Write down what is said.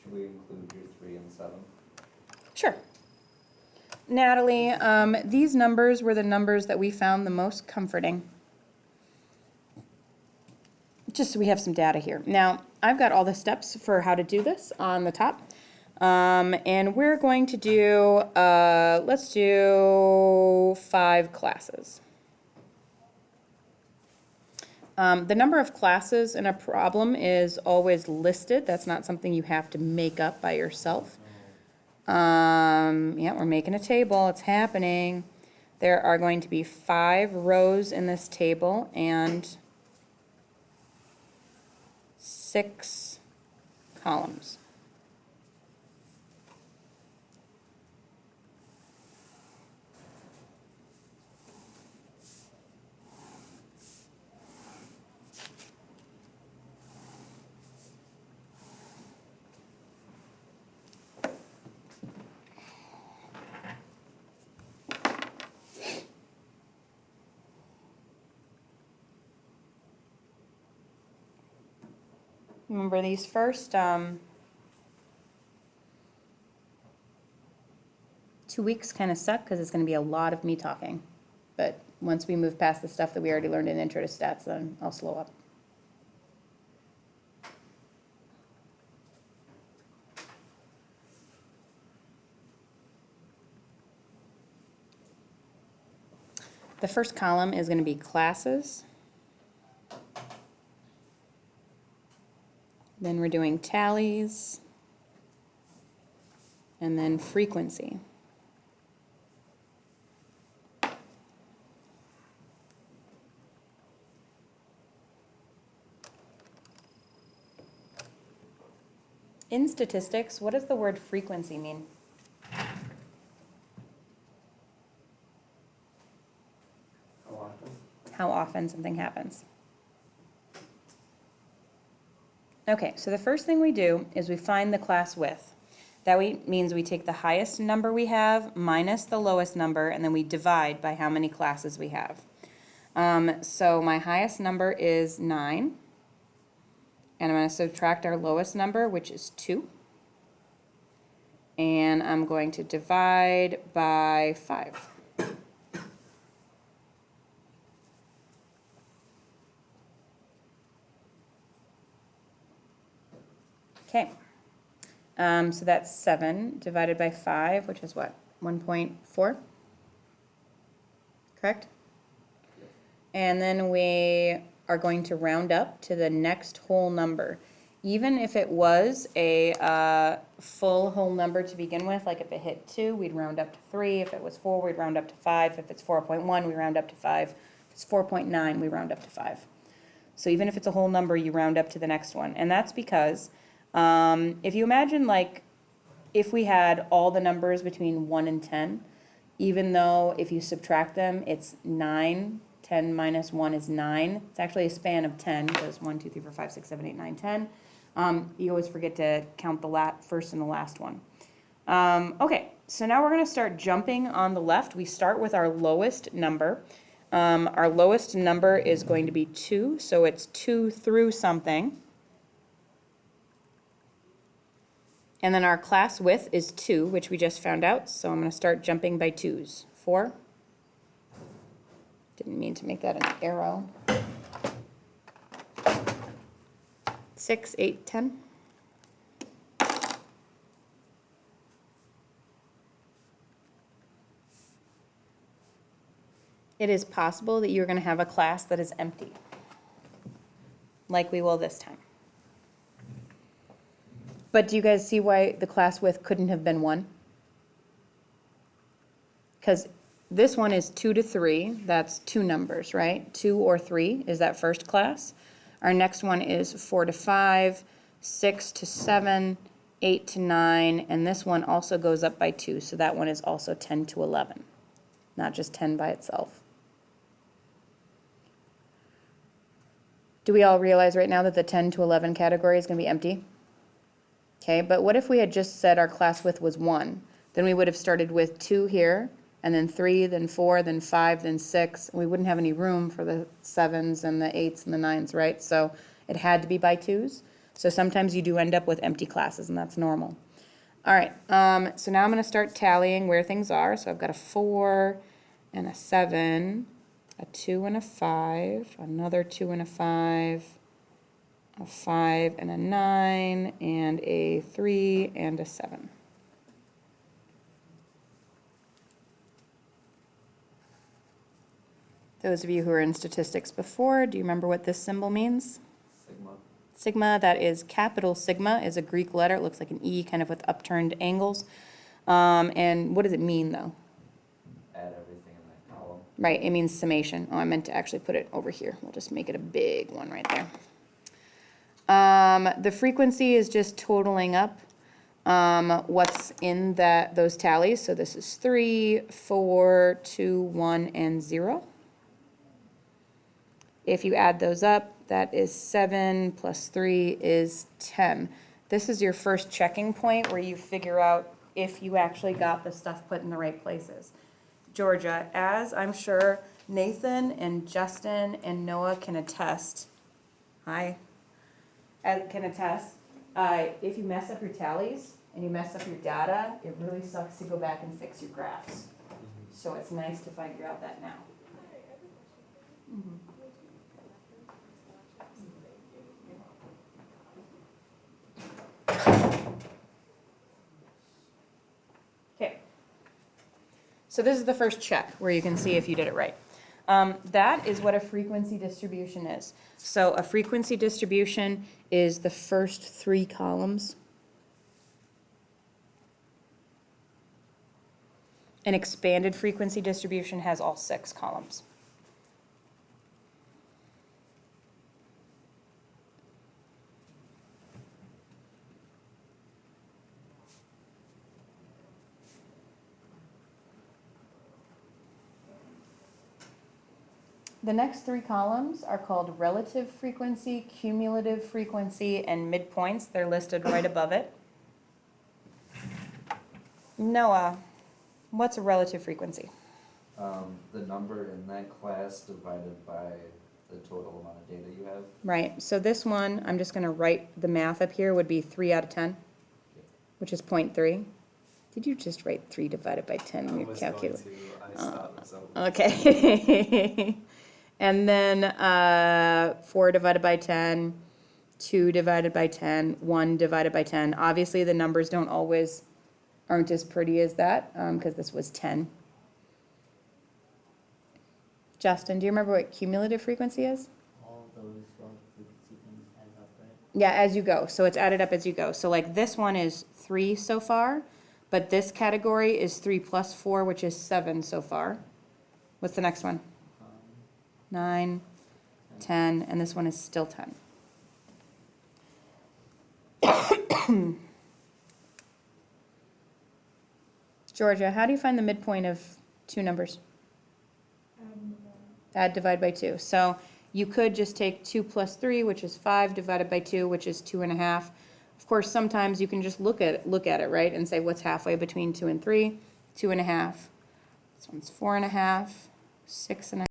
Should we include your 3 and 7? Sure. Natalie, these numbers were the numbers that we found the most comforting. Just so we have some data here. Now, I've got all the steps for how to do this on the top. And we're going to do, let's do 5 classes. The number of classes in a problem is always listed. That's not something you have to make up by yourself. Yeah, we're making a table. It's happening. There are going to be 5 rows in this table and 6 columns. Remember these first 2 weeks kind of suck because it's going to be a lot of me talking. But once we move past the stuff that we already learned in Intro to Stats, then I'll slow up. The first column is going to be classes. Then we're doing tallies, and then frequency. In statistics, what does the word frequency mean? How often? How often something happens. Okay, so the first thing we do is we find the class width. That means we take the highest number we have minus the lowest number, and then we divide by how many classes we have. So my highest number is 9, and I'm going to subtract our lowest number, which is 2. And I'm going to divide by 5. Okay, so that's 7 divided by 5, which is what, 1.4? Correct? And then we are going to round up to the next whole number. Even if it was a full whole number to begin with, like if it hit 2, we'd round up to 3. If it was 4, we'd round up to 5. If it's 4.1, we round up to 5. If it's 4.9, we round up to 5. So even if it's a whole number, you round up to the next one. And that's because if you imagine, like, if we had all the numbers between 1 and 10, even though if you subtract them, it's 9, 10 minus 1 is 9. It's actually a span of 10, because 1, 2, 3, 4, 5, 6, 7, 8, 9, 10. You always forget to count the first and the last one. Okay, so now we're going to start jumping on the left. We start with our lowest number. Our lowest number is going to be 2, so it's 2 through something. And then our class width is 2, which we just found out, so I'm going to start jumping by 2s. 4. Didn't mean to make that an arrow. 6, 8, 10. It is possible that you're going to have a class that is empty, like we will this time. But do you guys see why the class width couldn't have been 1? Because this one is 2 to 3. That's 2 numbers, right? 2 or 3 is that first class. Our next one is 4 to 5, 6 to 7, 8 to 9, and this one also goes up by 2, so that one is also 10 to 11, not just 10 by itself. Do we all realize right now that the 10 to 11 category is going to be empty? Okay, but what if we had just said our class width was 1? Then we would have started with 2 here, and then 3, then 4, then 5, then 6. We wouldn't have any room for the 7s and the 8s and the 9s, right? So it had to be by 2s. So sometimes you do end up with empty classes, and that's normal. All right, so now I'm gonna start tallying where things are. So I've got a 4 and a 7, a 2 and a 5, another 2 and a 5 and a 9, and a 3 and a 7. Those of you who were in statistics before, do you remember what this symbol means? Sigma. Sigma, that is capital sigma, is a Greek letter. It looks like an E, kind of with upturned angles. And what does it mean, though? Add everything in that column. Right, it means summation. Oh, I meant to actually put it over here. We'll just make it a big one right there. The frequency is just totaling up what's in those tallies. So this is 3, 4, 2, 1, and 0. If you add those up, that is 7 plus 3 is 10. This is your first checking point where you figure out if you actually got the stuff put in the right places. Georgia, as I'm sure Nathan and Justin and Noah can attest, can attest, if you mess up your tallies and you mess up your data, it really sucks to go back and fix your graphs. So it's nice to figure out that now. Okay. So this is the first check where you can see if you did it right. That is what a frequency distribution is. So a frequency distribution is the first 3 columns. An expanded frequency distribution has all 6 columns. The next 3 columns are called relative frequency, cumulative frequency, and midpoints. They're listed right above it. Noah, what's a relative frequency? The number in that class divided by the total amount of data you have. Right, so this one, I'm just gonna write the math up here, would be 3 out of 10, which is 0.3. Did you just write 3 divided by 10 in your calculator? I stopped myself. Okay. And then 4 divided by 10, 2 divided by 10, 1 divided by 10. Obviously, the numbers aren't as pretty as that, because this was 10. Justin, do you remember what cumulative frequency is? All those relative frequency things add up, right? Yeah, as you go. So it's added up as you go. So like this one is 3 so far, but this category is 3 plus 4, which is 7 so far. What's the next one? 9, 10, and this one is still 10. Georgia, how do you find the midpoint of 2 numbers? Add, divide by 2. So you could just take 2 plus 3, which is 5, divided by 2, which is 2.5. Of course, sometimes you can just look at it, right, and say what's halfway between 2 and 3? 2.5. This one's 4.5, 6.5.